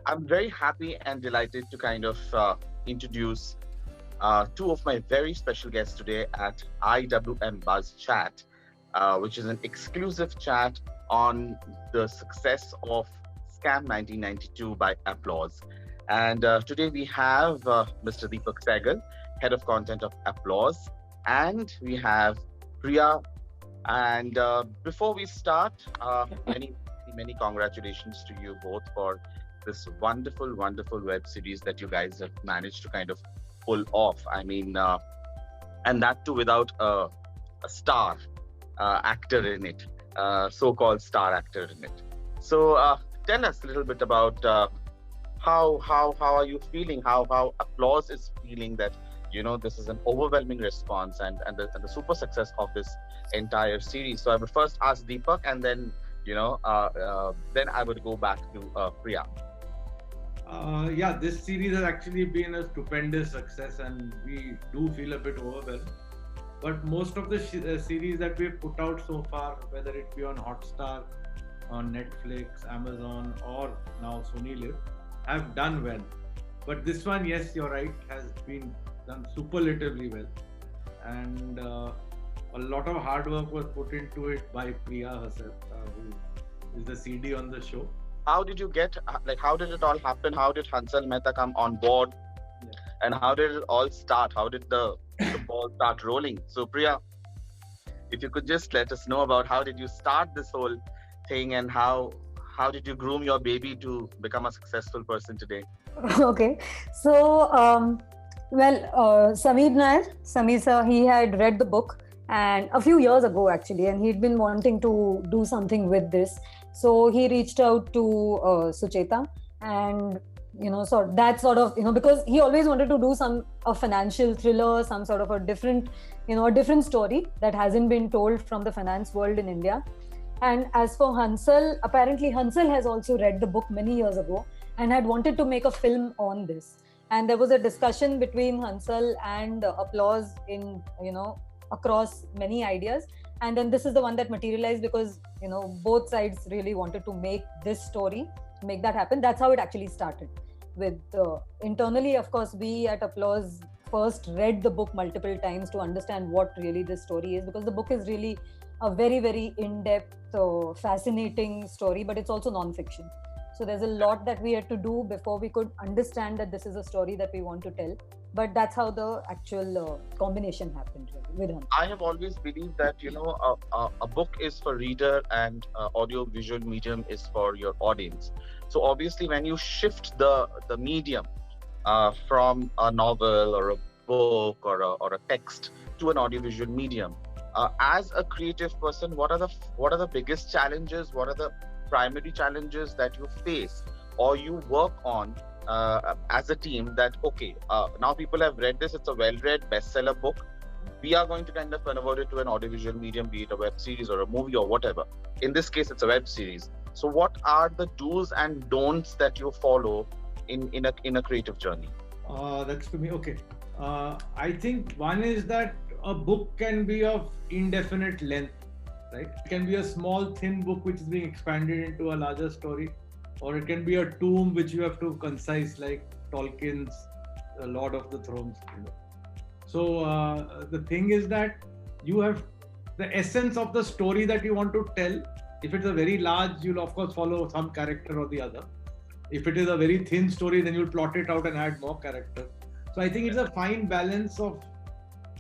I'm very happy and delighted to kind of introduce two of my very special guests today at IWM Buzz Chat, which is an exclusive chat on the success of Scam 1992 by Applause. And today we have Mr. Deepak Sehgal, Head of Content of Applause, and we have Priya. And before we start, many congratulations to you both for this wonderful, wonderful web series that you guys have managed to kind of pull off. And that too without a star actor in it, so-called star actor in it. So tell us a little bit about how are you feeling? How Applause is feeling that this is an overwhelming response and the super success of this entire series. So I would first ask Deepak, and then then I would go back to Priya. Yeah, this series has actually been a stupendous success, and we do feel a bit overwhelmed. But most of the series that we've put out so far, whether it be on Hotstar, on Netflix, Amazon, or now Sony Live, have done well. But this one, yes, you're right, has been done superlatively well. And a lot of hard work was put into it by Priya herself, who is the CD on the show. How did you get, how did it all happen? How did Hansal Mehta come on board? Yeah. And how did it all start? How did the ball start rolling? So Priya, if you could just let us know about how did you start this whole thing, and how did you groom your baby to become a successful person today? Okay. So, Sameer sir, he had read the book and a few years ago actually, and he'd been wanting to do something with this. So he reached out to Sucheta, and so that sort of, because he always wanted to do a financial thriller, some sort of a different story that hasn't been told from the finance world in India. And as for Hansal, apparently Hansal has also read the book many years ago and had wanted to make a film on this. And there was a discussion between Hansal and Applause in, across many ideas. And then this is the one that materialized because, both sides really wanted to make this story, make that happen. That's how it actually started. With internally, of course, we at Applause first read the book multiple times to understand what really this story is, because the book is really a very, very in-depth, fascinating story, but it's also non-fiction. So there's a lot that we had to do before we could understand that this is a story that we want to tell. But that's how the actual combination happened really, with him. I have always believed that a book is for reader and audio visual medium is for your audience. So obviously when you shift the medium from a novel or a book or a text to an audiovisual medium, as a creative person, what are the biggest challenges? What are the primary challenges that you face or you work on as a team, that now people have read this, it's a well-read bestseller book, we are going to kind of convert it to an audiovisual medium, be it a web series or a movie or whatever. In this case, it's a web series. So what are the do's and don'ts that you follow in a creative journey? That's to me. Okay. I think one is that a book can be of indefinite length, right? It can be a small, thin book which is being expanded into a larger story, or it can be a tome which you have to concise, like Tolkien's Lord of the Thrones. So the thing is that you have the essence of the story that you want to tell. If it's a very large, you'll of course follow some character or the other. If it is a very thin story, then you'll plot it out and add more character. So I think it's a fine balance of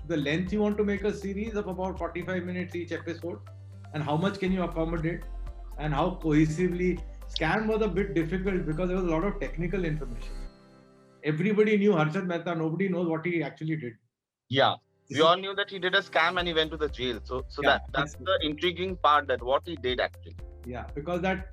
the length you want to make a series of about 45 minutes each episode, and how much can you accommodate, and how cohesively. Scam was a bit difficult because there was a lot of technical information. Everybody knew Harshad Mehta, nobody knows what he actually did. Yeah, we all knew that he did a scam and he went to the jail. So yeah, that's the intriguing part, that what he did actually. Yeah, because that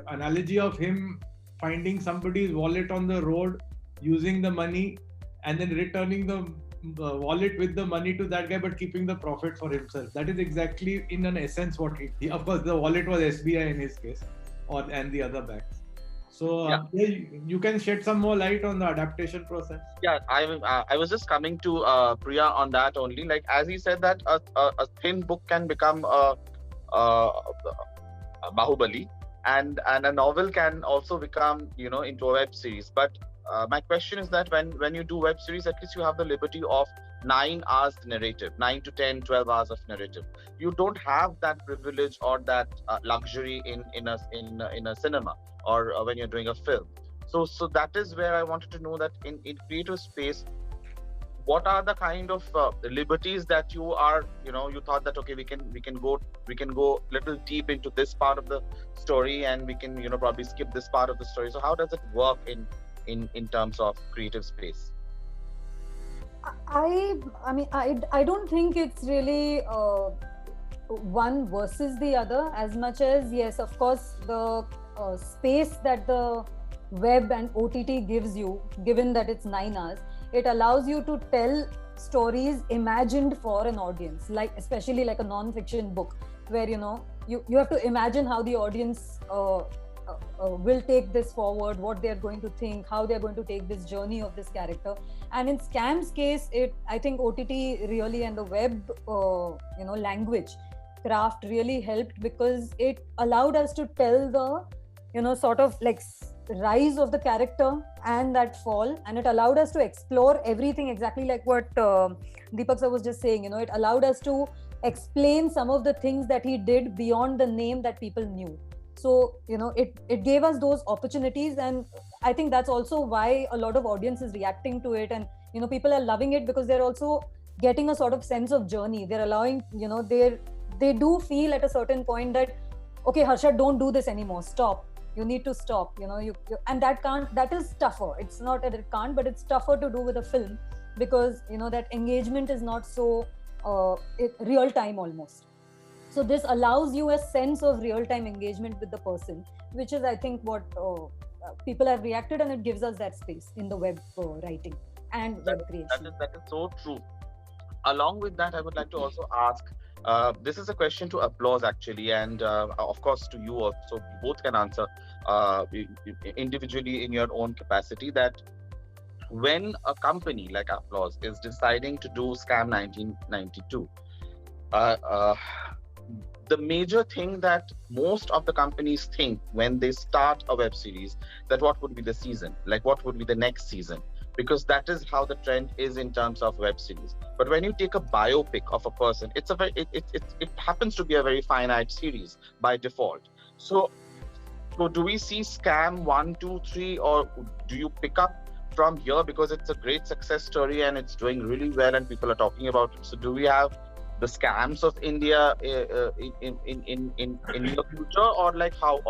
analogy of him finding somebody's wallet on the road, using the money, and then returning the wallet with the money to that guy, but keeping the profit for himself. That is exactly, in an essence, what he. Of course, the wallet was SBI in his case, and the other banks. So you can shed some more light on the adaptation process. Yeah, I was just coming to Priya on that only. Like, as he said that a thin book can become a Bahubali, and a novel can also become, into a web series. But my question is that when you do web series, at least you have the liberty of 9 hours narrative, 9 to 10, 12 hours of narrative. You don't have that privilege or that luxury in a cinema, or when you're doing a film. So that is where I wanted to know that in creative space, what are the kind of liberties that you thought that, okay, we can go little deep into this part of the story, and we can, probably skip this part of the story. So how does it work in terms of creative space? I don't think it's really one versus the other, as much as, yes, of course, the space that the web and OTT gives you, given that it's 9 hours, it allows you to tell stories imagined for an audience, like especially like a non-fiction book, where you have to imagine how the audience will take this forward, what they are going to think, how they are going to take this journey of this character. And in Scam's case, I think OTT really, and the web language craft really helped, because it allowed us to tell the sort of like rise of the character and that fall, and it allowed us to explore everything, exactly like what Deepak sir was just saying. It allowed us to explain some of the things that he did beyond the name that people knew. So it gave us those opportunities, and I think that's also why a lot of audience is reacting to it, and people are loving it, because they're also getting a sort of sense of journey. They're allowing, they do feel at a certain point that, okay, Harsha, don't do this anymore, stop, you need to stop, and that is tougher. It's not that it can't, but it's tougher to do with a film, because that engagement is not so real time almost. So this allows you a sense of real time engagement with the person, which is, I think, what people have reacted, and it gives us that space in the web writing and web creation. That is so true. Along with that, I would like to also ask, this is a question to Applause actually, and of course to you also. You both can answer individually in your own capacity, that when a company like Applause is deciding to do Scam 1992, the major thing that most of the companies think when they start a web series, that what would be the season, like what would be the next season, because that is how the trend is in terms of web series. But when you take a biopic of a person, it happens to be a very finite series by default. So do we see Scam 1, 2, 3, or do you pick up from here, because it's a great success story and it's doing really well and people are talking about it? So do we have the Scams of India in the future, or like how,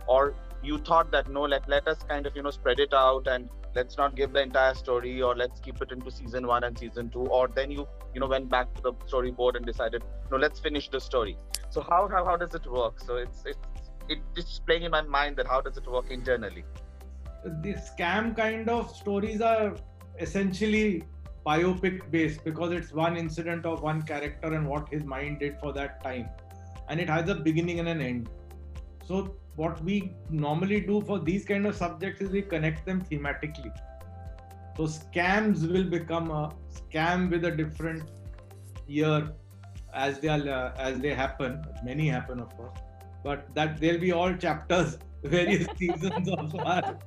or you thought that no, let us kind of spread it out, and let's not give the entire story, or let's keep it into season 1 and season 2, or then you went back to the storyboard and decided, no, let's finish the story. So how does it work? So it's just playing in my mind that how does it work internally? The Scam kind of stories are essentially biopic based, because it's one incident of one character and what his mind did for that time, and it has a beginning and an end. So what we normally do for these kind of subjects is we connect them thematically. So Scams will become a scam with a different year as they happen. Many happen, of course, but that there'll be all chapters, various seasons of our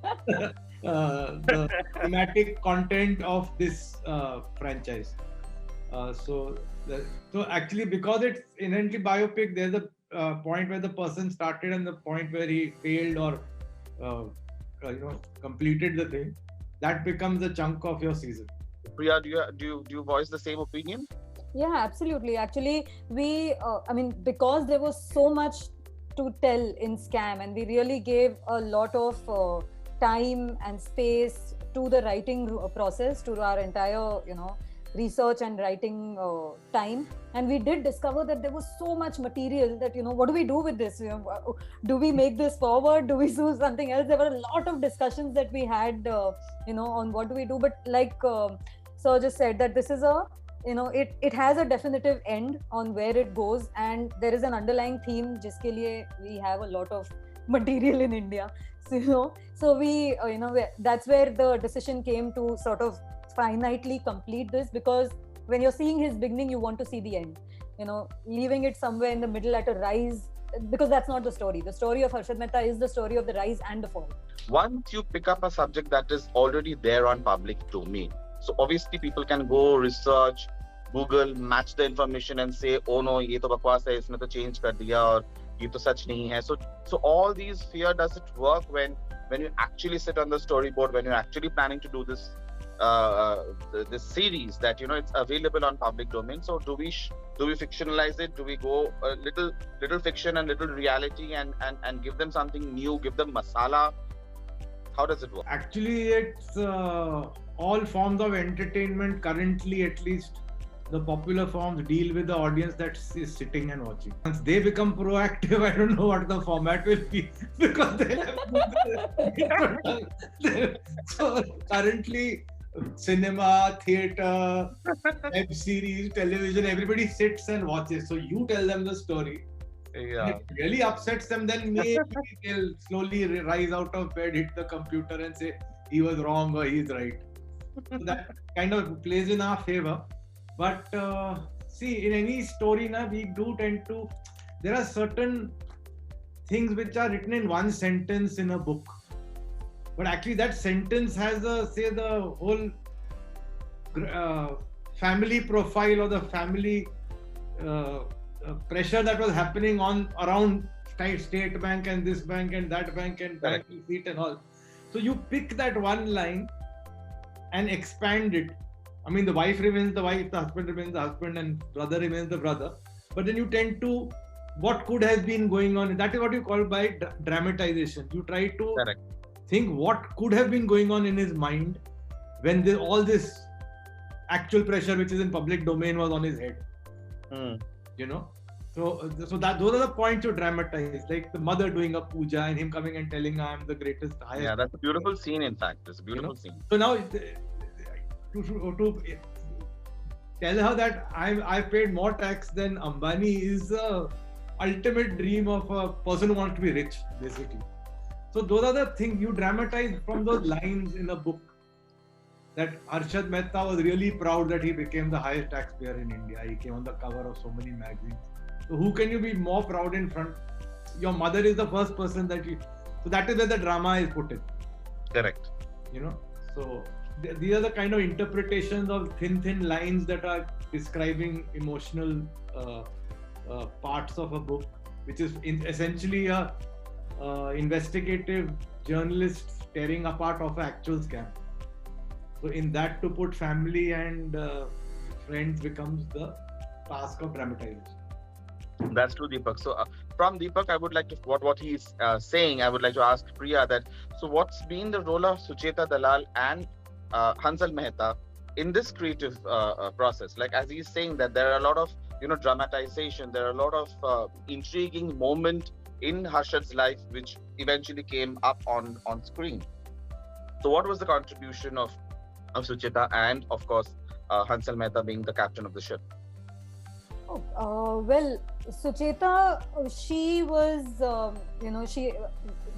the thematic content of this franchise. So actually, because it's inherently biopic, there's a point where the person started and the point where he failed or completed the thing. That becomes a chunk of your season. Priya, do you voice the same opinion? Yeah, absolutely. Actually, we because there was so much to tell in Scam, and we really gave a lot of time and space to the writing process, to our entire research and writing time, and we did discover that there was so much material that what do we do with this, do we make this forward, do we do something else? There were a lot of discussions that we had on what do we do, but like Sir just said, that this is a it has a definitive end on where it goes, and there is an underlying theme jiske liye we have a lot of material in India. So we that's where the decision came to sort of finitely complete this, because when you're seeing his beginning, you want to see the end. Leaving it somewhere in the middle at a rise because that's not the story. The story of Harshad Mehta is the story of the rise and the fall. Once you pick up a subject that is already there on public domain, so obviously people can go research, Google, match the information and say, oh no, ये तो बकवास है, इसने तो change कर दिया और ये तो सच नहीं है. So all these fear, does it work when you actually sit on the storyboard, when you're actually planning to do this this series that it's available on public domain? So do we fictionalize it? Do we go a little fiction and little reality and give them something new, give them masala? How does it work? Actually, it's all forms of entertainment currently, at least the popular forms, deal with the audience that is sitting and watching. Once they become proactive, I don't know what the format will be, because they have so currently cinema, theatre, web series, television, everybody sits and watches. So you tell them the story. Yeah. If it really upsets them, then maybe they'll slowly rise out of bed, hit the computer and say he was wrong or he's right. So that kind of plays in our favor. But see, in any story, we do tend to, there are certain things which are written in one sentence in a book. But actually that sentence has the whole family profile or the family pressure that was happening around State Bank and this bank and that bank and bank receipt and all. So you pick that one line and expand it. I mean, the wife remains the wife, the husband remains the husband, and brother remains the brother. But then you tend to, what could have been going on? That is what you call by dramatization. You try to think what could have been going on in his mind when all this actual pressure, which is in public domain, was on his head. So that those are the points you dramatize, like the mother doing a puja and him coming and telling her, I'm the greatest. Yeah, that's a beautiful scene. In fact, it's a beautiful scene. So now to tell her that I paid more tax than Ambani is the ultimate dream of a person who wants to be rich, basically. So those are the things you dramatize from those lines in a book. That Harshad Mehta was really proud that he became the highest taxpayer in India. He came on the cover of so many magazines. So who can you be more proud in front? Your mother is the first person that you... So that is where the drama is put in. Correct. So these are the kind of interpretations of thin lines that are describing emotional parts of a book, which is essentially a investigative journalist tearing apart of an actual scam. So in that, to put family and friends becomes the task of dramatization. That's true, Deepak. So from Deepak, I would like to, what he's saying, I would like to ask Priya that, so what's been the role of Sucheta Dalal and Hansal Mehta in this creative process? Like, as he's saying that there are a lot of, dramatization, there are a lot of intriguing moment in Harshad's life, which eventually came up on screen. So what was the contribution of Sucheta and, of course, Hansal Mehta being the captain of the ship? Well, Sucheta, she was,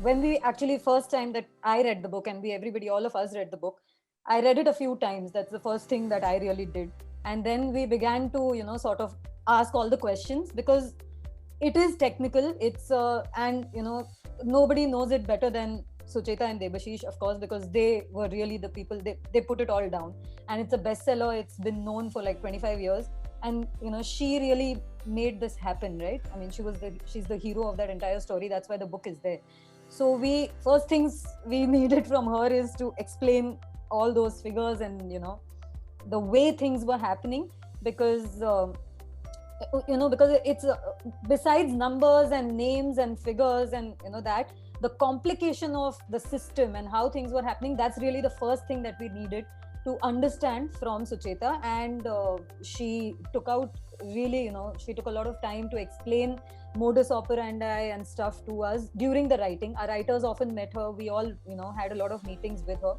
when we actually first time that I read the book and all of us read the book, I read it a few times. That's the first thing that I really did. And then we began to, sort of ask all the questions, because it is technical. It's, and, nobody knows it better than Sucheta and Debashish, of course, because they were really the people, they put it all down. And it's a bestseller. It's been known for like 25 years. And, she really made this happen, right? I mean, she's the hero of that entire story. That's why the book is there. So first things we needed from her is to explain all those figures and, the way things were happening, because, because it's, besides numbers and names and figures and, that, the complication of the system and how things were happening, that's really the first thing that we needed to understand from Sucheta. And she took out really, she took a lot of time to explain modus operandi and stuff to us during the writing. Our writers often met her. We all, had a lot of meetings with her.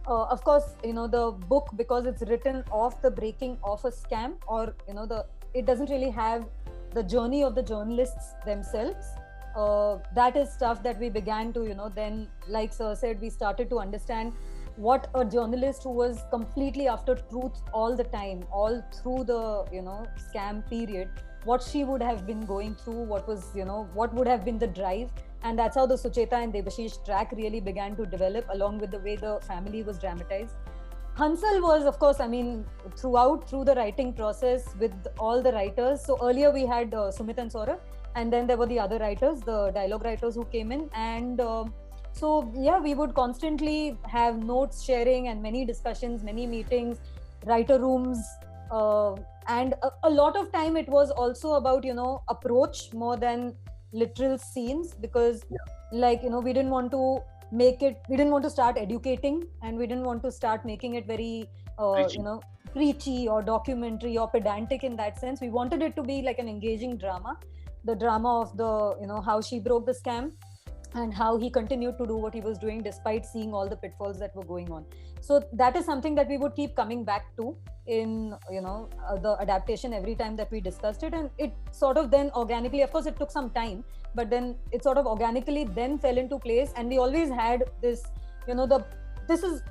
Of course, the book, because it's written off the breaking of a scam, or, it doesn't really have the journey of the journalists themselves. That is stuff that we began to, then, like Sir said, we started to understand what a journalist who was completely after truth all the time, all through the, scam period, what she would have been going through, what was, what would have been the drive. And that's how the Sucheta and Debashish track really began to develop, along with the way the family was dramatized. Hansal was, of course, through the writing process with all the writers. So earlier we had Sumit and Saurabh, and then there were the other writers, the dialogue writers who came in. And so, yeah, we would constantly have notes sharing and many discussions, many meetings, writer rooms. And a lot of time it was also about, approach more than literal scenes, because we didn't want to we didn't want to start educating, and we didn't want to start making it very preachy or documentary or pedantic in that sense. We wanted it to be like an engaging drama, the drama of the how she broke the scam and how he continued to do what he was doing despite seeing all the pitfalls that were going on. So that is something that we would keep coming back to in the adaptation every time that we discussed it. And it sort of then organically, of course it took some time, but then it sort of organically then fell into place. And we always had this, this is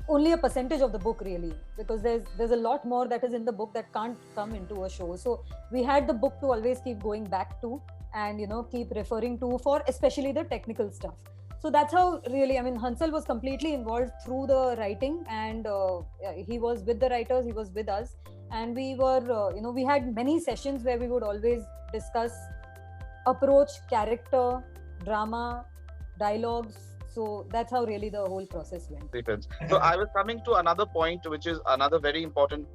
only a percentage of the book really, because there's a lot more that is in the book that can't come into a show. So we had the book to always keep going back to and keep referring to for especially the technical stuff. So that's how really, Hansal was completely involved through the writing, and he was with the writers, he was with us, and we were we had many sessions where we would always discuss approach, character, drama, dialogues. So that's how really the whole process went. So I was coming to another point, which is another very important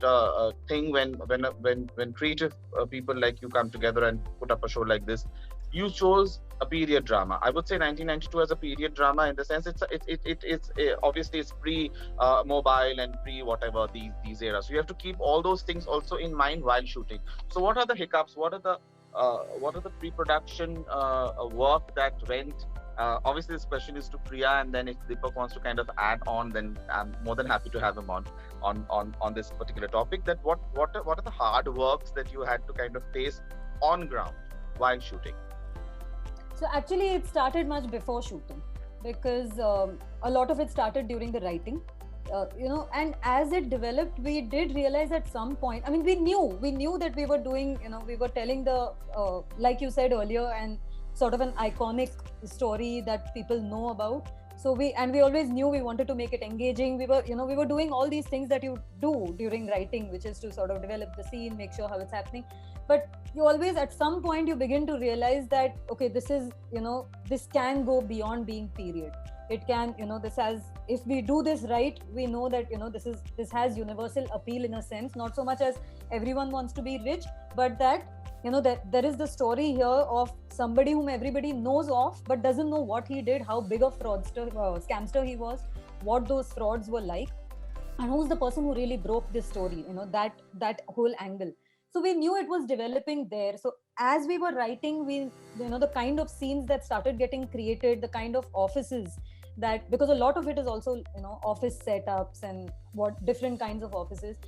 thing when creative people like you come together and put up a show like this. You chose a period drama. I would say 1992 as a period drama, in the sense it's obviously it's pre-mobile and pre-whatever these eras. So you have to keep all those things also in mind while shooting. So what are the hiccups? What are the pre-production work that went? Obviously, this question is to Priya, and then if Deepak wants to kind of add on, then I'm more than happy to have him on this particular topic. That what are the hard works that you had to kind of face on ground while shooting? So actually, it started much before shooting, because a lot of it started during the writing. And as it developed, we did realize at some point, we knew that we were doing, we were telling the, like you said earlier, and sort of an iconic story that people know about. So we always knew we wanted to make it engaging. We were doing all these things that you do during writing, which is to sort of develop the scene, make sure how it's happening. But you always, at some point, you begin to realize that, okay, this is, this can go beyond being period. It can, this has, if we do this right, we know that, this has universal appeal in a sense, not so much as everyone wants to be rich, but that, that there is the story here of somebody whom everybody knows of, but doesn't know what he did, how big a fraudster, scamster he was, what those frauds were like, and who's the person who really broke this story, that whole angle. So we knew it was developing there. So as we were writing, we, the kind of scenes that started getting created, the kind of offices that, because a lot of it is also, office setups and what different kinds of offices.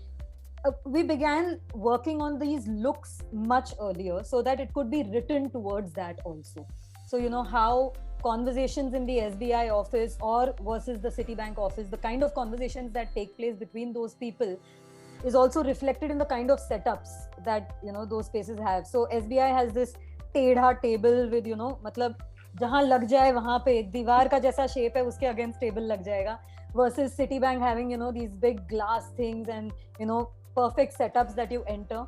We began working on these looks much earlier so that it could be written towards that also. So, how conversations in the SBI office or versus the Citibank office, the kind of conversations that take place between those people is also reflected in the kind of setups that, those spaces have. So SBI has this टेढ़ा table with, मतलब जहाँ लग जाए वहाँ पे दीवार का जैसा shape है उसके against table लग जाएगा, versus Citibank having, these big glass things and, perfect setups that you enter.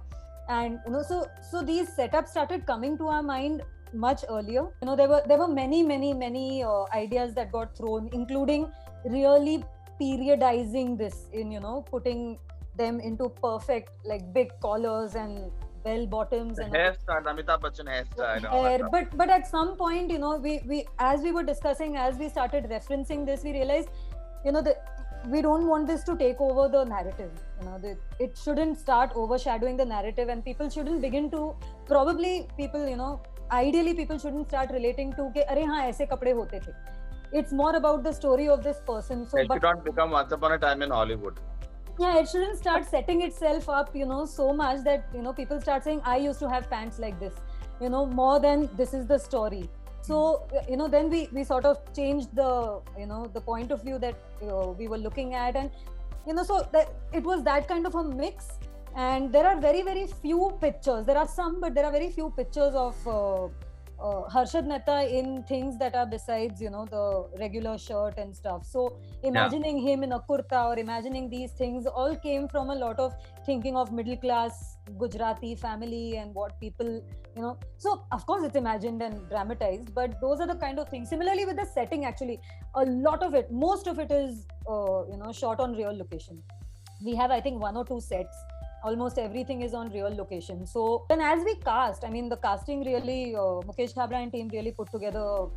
And, so these setups started coming to our mind much earlier. There were many ideas that got thrown, including really periodizing this in, putting them into perfect, like big collars and bell bottoms and hairstyle, Amitabh Bachchan hairstyle. But at some point, we as we were discussing, as we started referencing this, we realized, we don't want this to take over the narrative. It shouldn't start overshadowing the narrative, and people shouldn't begin to, ideally people shouldn't start relating to ke अरे हाँ ऐसे कपड़े होते थे. It's more about the story of this person. So it should not become Once Upon a Time in Hollywood. Yeah, it shouldn't start setting itself up, so much that, people start saying, I used to have pants like this, more than this is the story. So, then we sort of changed the, the point of view that we were looking at. And, so that it was that kind of a mix. And there are very, very few pictures. There are some, but there are very few pictures of Harshad Mehta in things that are besides, the regular shirt and stuff. So imagining him in a kurta or imagining these things all came from a lot of thinking of middle class Gujarati family and what people, So of course it's imagined and dramatized, but those are the kind of things. Similarly with the setting, actually, a lot of it, most of it is, shot on real location. We have, I think, 1 or 2 sets. Almost everything is on real location. So then as we cast, I mean, the casting really, Mukesh Habra and team really put together,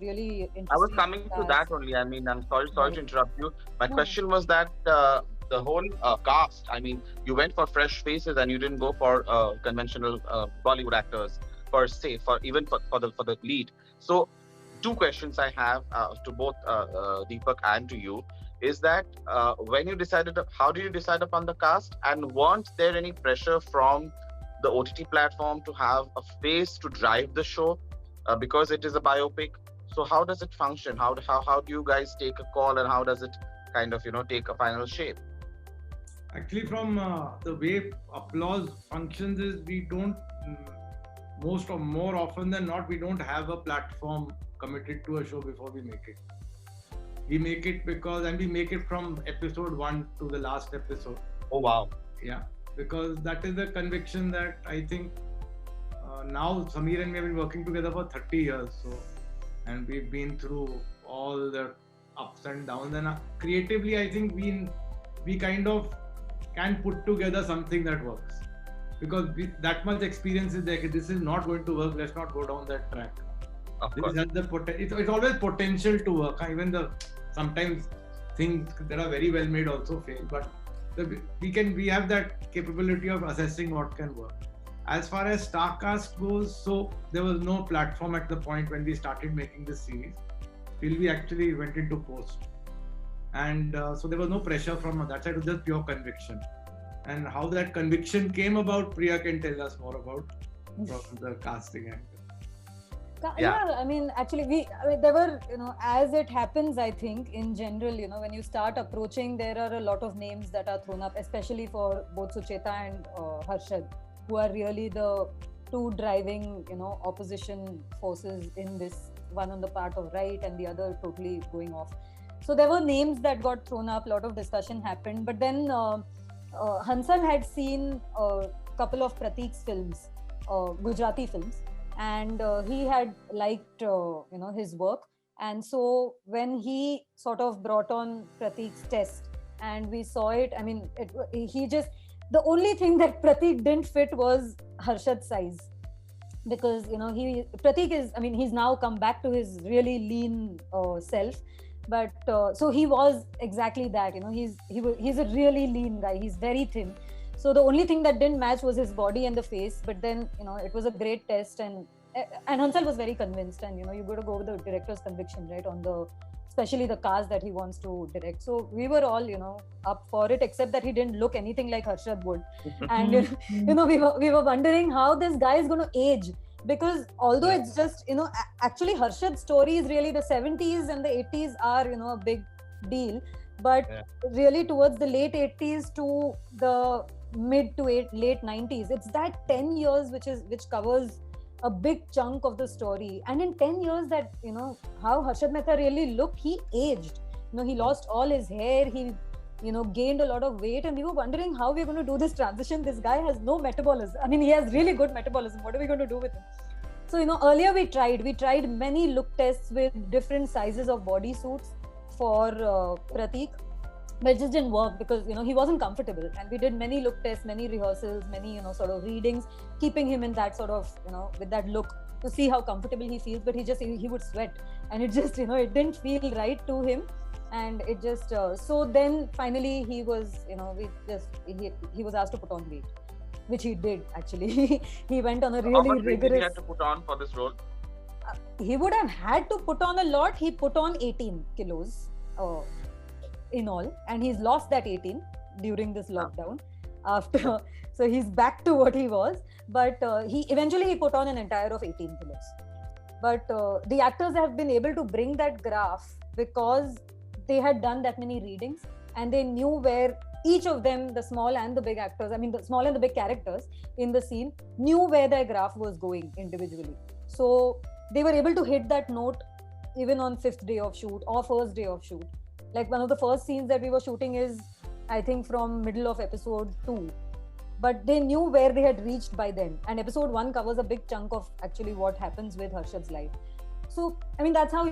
really interesting. I was coming to that only. I mean, I'm sorry to interrupt you. My question was that the whole cast, I mean, you went for fresh faces and you didn't go for conventional Bollywood actors per se, for the lead. So 2 questions I have to both Deepak and to you is that when you decided, how did you decide upon the cast, and weren't there any pressure from the OTT platform to have a face to drive the show because it is a biopic? So how does it function? How do you guys take a call, and how does it kind of take a final shape? Actually, from the way applause functions is we don't more often than not, we don't have a platform committed to a show before we make it. We make it we make it from episode 1 to the last episode. Oh, wow. Yeah, because that is the conviction that I think now Sameer and me have been working together for 30 years. So, and we've been through all the ups and downs. And creatively, I think we kind of can put together something that works. Because that much experience is there. This is not going to work. Let's not go down that track. Of course. It's always potential to work. Even sometimes things that are very well made also fail, but we have that capability of assessing what can work. As far as Starcast goes, so there was no platform at the point when we started making this series till we actually went into post, and so there was no pressure from that side. It was just pure conviction, and how that conviction came about, Priya can tell us more about from the casting angle. Yeah, I mean, actually, there were, as it happens, I think, in general, when you start approaching, there are a lot of names that are thrown up, especially for both Sucheta and Harshad, who are really the 2 driving, opposition forces in this, one on the part of right and the other totally going off. So there were names that got thrown up, a lot of discussion happened, but then Hansal had seen a couple of Pratik's films, Gujarati films, and he had liked his work, and so when he sort of brought on Pratik's test and we saw it, I mean, the only thing that Pratik didn't fit was Harshad's size, because Pratik is, I mean, he's now come back to his really lean self, but so he was exactly that, he's a really lean guy, he's very thin. So the only thing that didn't match was his body and the face, but then, it was a great test, and Hansal was very convinced, and, you got to go with the director's conviction, right, especially the cast that he wants to direct. So we were all, up for it, except that he didn't look anything like Harshad would. And, we were wondering how this guy is going to age, because although it's just, actually Harshad's story is really the 70s and the 80s are, a big deal, but really towards the late 80s to the mid to late 90s, it's that 10 years which covers a big chunk of the story. And in 10 years that, how Harshad Mehta really looked, he aged. He lost all his hair, he, gained a lot of weight, and we were wondering how we're going to do this transition. This guy has no metabolism. I mean, he has really good metabolism. What are we going to do with him? So, earlier we tried many look tests with different sizes of body suits for Pratik, but it just didn't work because he wasn't comfortable, and we did many look tests, many rehearsals, many sort of readings, keeping him in that sort of with that look to see how comfortable he feels. But he would sweat, and it just it didn't feel right to him, and it just so then finally he was he was asked to put on weight, which he did actually. He went on a really How much weight rigorous. did he have to put on for this role? He would have had to put on a lot. He put on 18 kilos in all, and he's lost that 18 during this lockdown after. So he's back to what he was, but he eventually put on an entire of 18 kilos. But the actors have been able to bring that graph because they had done that many readings, and they knew where each of them, the small and the big actors, I mean the small and the big characters in the scene, knew where their graph was going individually. So they were able to hit that note even on 5th day of shoot or 1st day of shoot. Like one of the first scenes that we were shooting is, I think, from middle of episode 2. But they knew where they had reached by then. And episode 1 covers a big chunk of actually what happens with Harshad's life. So, I mean, that's how,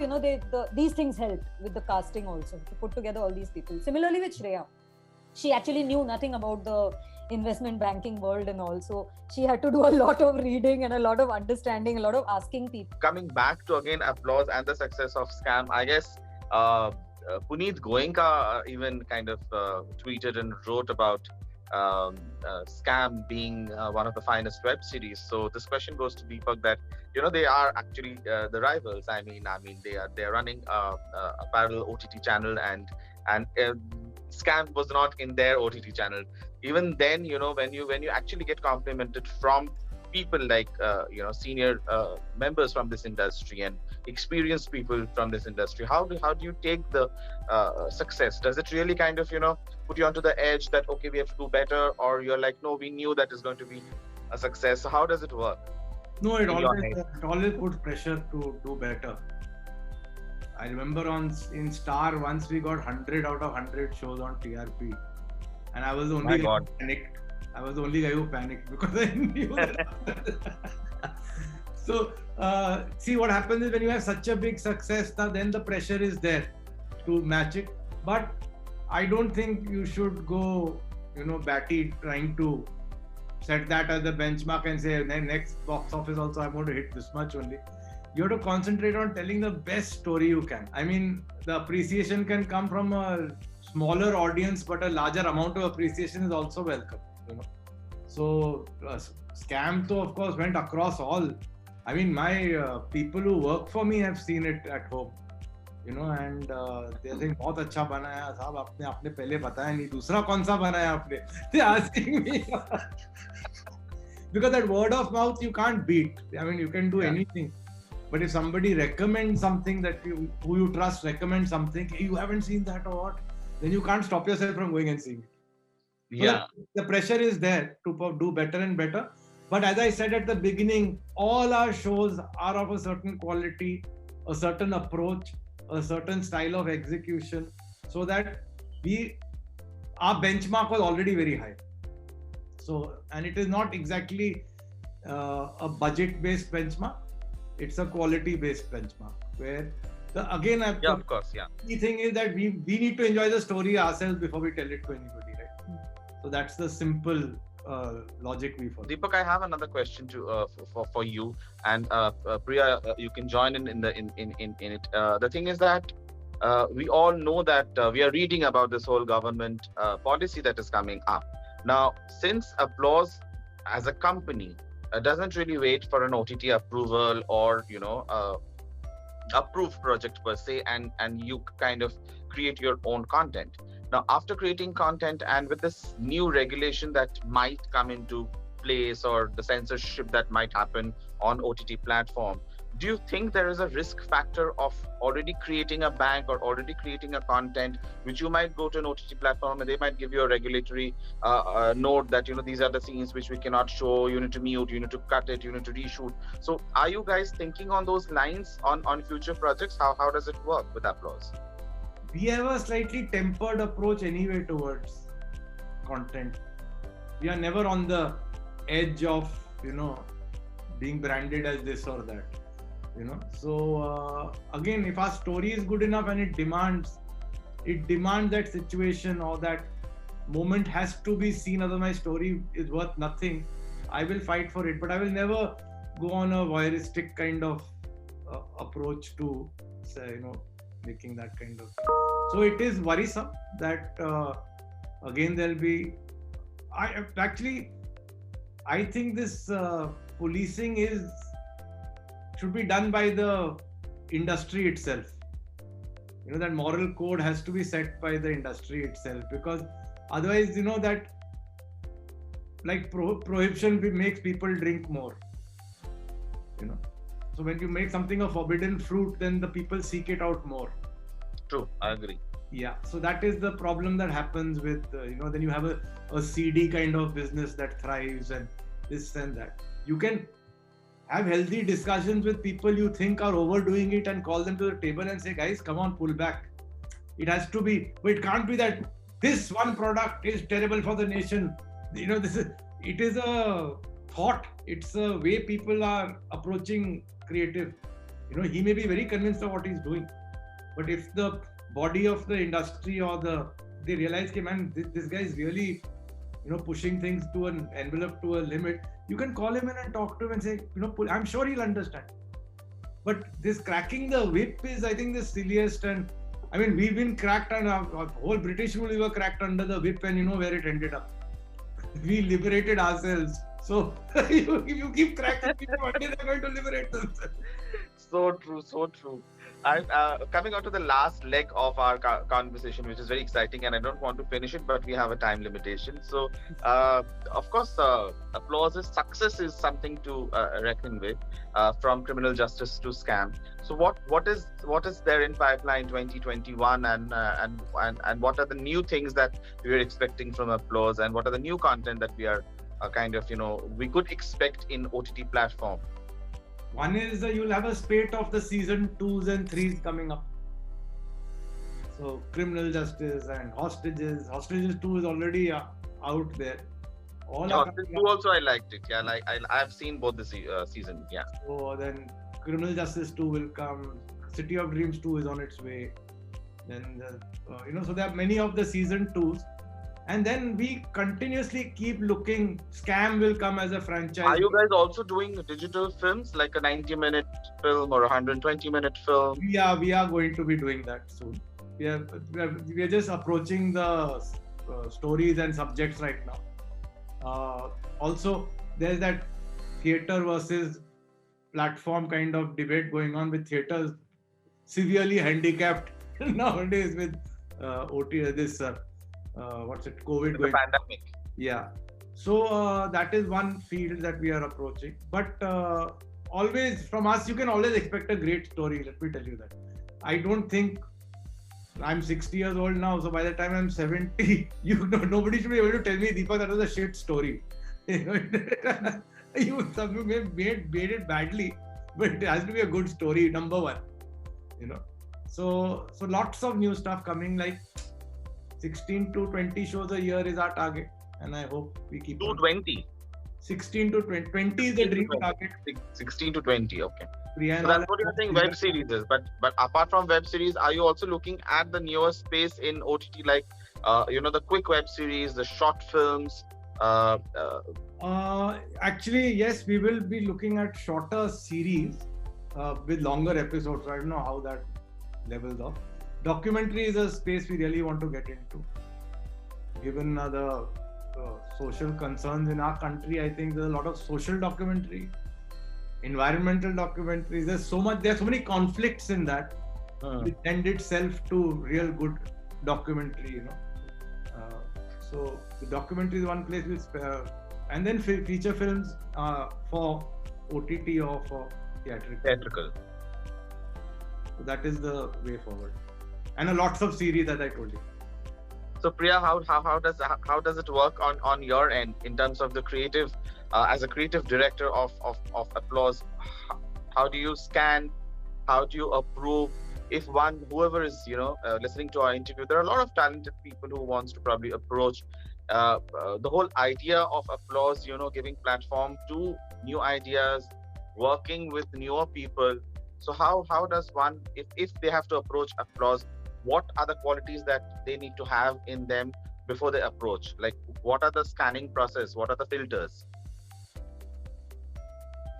these things helped with the casting also, to put together all these people. Similarly with Shreya. She actually knew nothing about the investment banking world and all. So she had to do a lot of reading and a lot of understanding, a lot of asking people. Coming back to again Applause and the success of Scam, I guess Puneet Goenka even kind of tweeted and wrote about Scam being one of the finest web series. So this question goes to Deepak that they are actually the rivals. I mean they are running a parallel OTT channel, and Scam was not in their OTT channel. Even then, when you actually get complimented from people like senior members from this industry and experienced people from this industry, how do you take the success? Does it really kind of put you onto the edge that okay, we have to do better, or you're like, no, we knew that is going to be a success? So how does it work? No, it always puts pressure to do better. I remember in Star once we got 100 out of 100 shows on TRP, and I was the only guy who panicked. I was the only guy who panicked because I knew that. So, see what happens is when you have such a big success, then the pressure is there to match it. But I don't think you should go, batty trying to set that as the benchmark and say, next box office also I'm going to hit this much only. You have to concentrate on telling the best story you can. I mean, the appreciation can come from a smaller audience, but a larger amount of appreciation is also welcome. So Scam, though, of course, went across all. I mean, my people who work for me have seen it at home, and they're saying, "बहुत अच्छा बनाया साहब, आपने पहले बताया नहीं, दूसरा कौन सा बनाया आपने?" They're asking me because that word of mouth you can't beat. I mean, you can do anything, but if somebody recommends something who you trust recommends something, hey, you haven't seen that or what, then you can't stop yourself from going and seeing it. Yeah, so the pressure is there to do better and better. But as I said at the beginning, all our shows are of a certain quality, a certain approach, a certain style of execution, so that our benchmark was already very high. So, and it is not exactly a budget-based benchmark; it's a quality-based benchmark. Where of course, key thing is that we need to enjoy the story ourselves before we tell it to anybody, right? So that's the simple logic we follow. Deepak, I have another question for you, and Priya, you can join in it. The thing is that we all know that we are reading about this whole government policy that is coming up now. Since Applause as a company doesn't really wait for an OTT approval or approved project per se, and you kind of create your own content. Now, after creating content and with this new regulation that might come into place or the censorship that might happen on OTT platform, do you think there is a risk factor of already creating a bank or already creating a content which you might go to an OTT platform and they might give you a regulatory note that these are the scenes which we cannot show, you need to mute, you need to cut it, you need to reshoot? So are you guys thinking on those lines on future projects? How does it work with Applause? We have a slightly tempered approach anyway towards content. We are never on the edge of being branded as this or that. So again, if our story is good enough and it demands that situation or that moment has to be seen, otherwise my story is worth nothing, I will fight for it. But I will never go on a voyeuristic kind of approach to say, making that kind of thing. So it is worrisome that again there'll be. I think this policing should be done by the industry itself. That moral code has to be set by the industry itself, because otherwise, that like prohibition makes people drink more. So when you make something a forbidden fruit, then the people seek it out more. True, I agree. Yeah, so that is the problem that happens with then you have a CD kind of business that thrives and this and that. You can have healthy discussions with people you think are overdoing it and call them to the table and say, guys, come on, pull back. It has to be, but it can't be that this one product is terrible for the nation. It is a thought. It's a way people are approaching creative. He may be very convinced of what he's doing, but if the body of the industry or they realize, okay, man, this guy is really, pushing things to an envelope, to a limit, you can call him in and talk to him and say, I'm sure he'll understand. But this cracking the whip is, I think, the silliest. And I mean, we've been cracked, and our whole British rule, we were cracked under the whip, and you know where it ended up. We liberated ourselves. So if you keep cracking people, one day they're going to liberate themselves. So true, so true. I'm coming on to the last leg of our conversation, which is very exciting, and I don't want to finish it, but we have a time limitation. So, of course, Applause's success is something to reckon with, from criminal justice to scam. So, what is there in pipeline 2021, and what are the new things that we are expecting from Applause, and what are the new content that we are we could expect in OTT platform? One is you'll have a spate of the season 2s and 3s coming up. So Criminal Justice and Hostages. Hostages 2 is already out there. Hostages 2 also I liked it. Yeah, I've seen both the season. Yeah. So then Criminal Justice 2 will come. City of Dreams 2 is on its way. Then so there are many of the season 2s. And then we continuously keep looking. Scam will come as a franchise. Are you guys also doing digital films, like a 90-minute film or a 120-minute film? Yeah, we are going to be doing that soon. We are just approaching the stories and subjects right now. Also, there's that theatre versus platform kind of debate going on, with theatres severely handicapped nowadays with COVID the pandemic. Yeah. So that is one field that we are approaching. But always from us, you can always expect a great story. Let me tell you that. I don't think I'm 60 years old now. So by the time I'm 70, nobody should be able to tell me, Deepak, that was a shit story. You may made it badly, but it has to be a good story. Number one. So lots of new stuff coming, like 16 to 20 shows a year is our target, and I hope we keep 220. 16 to 20. 20 is the dream target. 16 to 20, okay. Priya, so that's what you're saying, web series is. But apart from web series, are you also looking at the newer space in OTT, like the quick web series, the short films? Actually, yes, we will be looking at shorter series with longer episodes. I don't know how that levels off. Documentary is a space we really want to get into. Given the social concerns in our country, I think there's a lot of social documentary, environmental documentaries. There's so many conflicts in that, which lend itself to real good documentary. So the documentary is one place, and then feature films for OTT or for theatrical. So that is the way forward. And lots of series, as I told you. So Priya, how does it work on your end in terms of the creative, as a creative director of Applause? How do you scan? How do you approve? If whoever is listening to our interview, there are a lot of talented people who wants to probably approach the whole idea of Applause, giving platform to new ideas, working with newer people. So how does one, if they have to approach Applause, what are the qualities that they need to have in them before they approach? Like, what are the scanning process? What are the filters?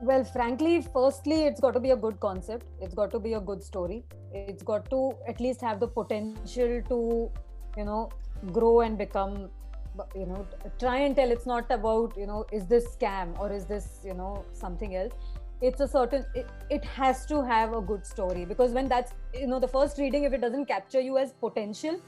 Well, frankly, firstly, it's got to be a good concept. It's got to be a good story. It's got to at least have the potential to, grow and become, try and tell. It's not about, is this scam or is this, something else. It's a certain, it has to have a good story, because when that's, the first reading, if it doesn't capture you as potential,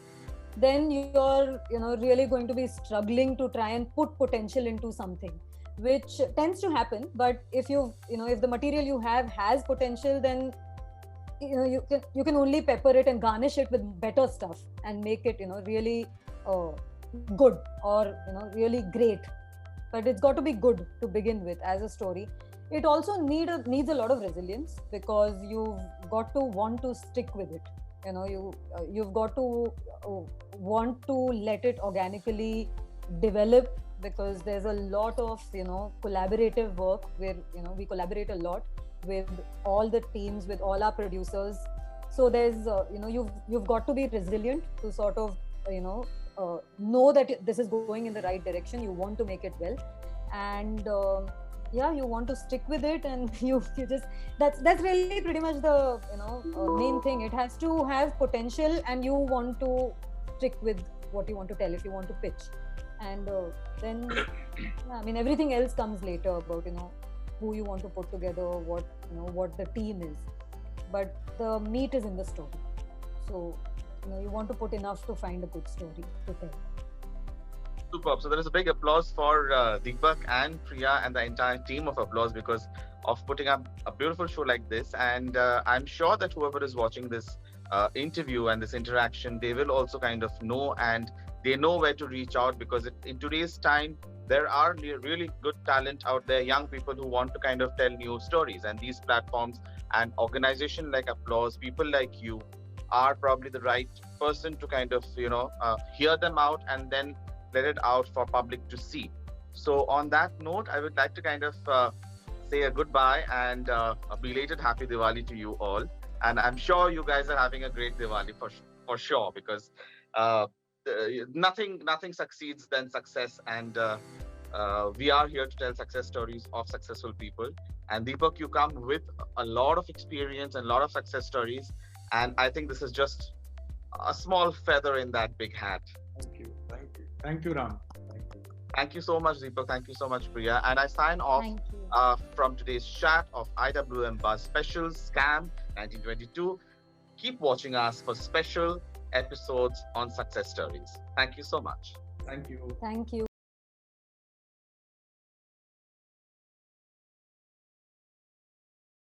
then you're, really going to be struggling to try and put potential into something, which tends to happen. But if if the material you have has potential, then you can only pepper it and garnish it with better stuff and make it really good, or really great. But it's got to be good to begin with as a story. It also needs a lot of resilience, because you've got to want to stick with it. You've got to want to let it organically develop, because there's a lot of collaborative work where we collaborate a lot with all the teams, with all our producers. So there's you've got to be resilient to sort of know that this is going in the right direction. You want to make it well, and you want to stick with it, and you just that's really pretty much the main thing. It has to have potential, and you want to stick with what you want to tell if you want to pitch. And then I mean, everything else comes later about who you want to put together, what the team is, but the meat is in the story. So you want to put enough to find a good story to tell. Superb. So there is a big applause for Deepak and Priya and the entire team of Applause, because of putting up a beautiful show like this. And I'm sure that whoever is watching this interview and this interaction, they will also kind of know, and they know where to reach out, because in today's time, there are really good talent out there, young people who want to kind of tell new stories. And these platforms and organizations like Applause, people like you, are probably the right person to kind of, hear them out and then let it out for public to see. So on that note, I would like to kind of say a goodbye and a belated Happy Diwali to you all. And I'm sure you guys are having a great Diwali for sure, because nothing succeeds than success. And we are here to tell success stories of successful people. And Deepak, you come with a lot of experience and a lot of success stories. And I think this is just a small feather in that big hat. Thank you, Ram. Thank you so much, Deepak. Thank you so much, Priya. And I sign off from today's chat of IWM Buzz Specials Scam 1922. Keep watching us for special episodes on success stories. Thank you so much. Thank you. Thank you.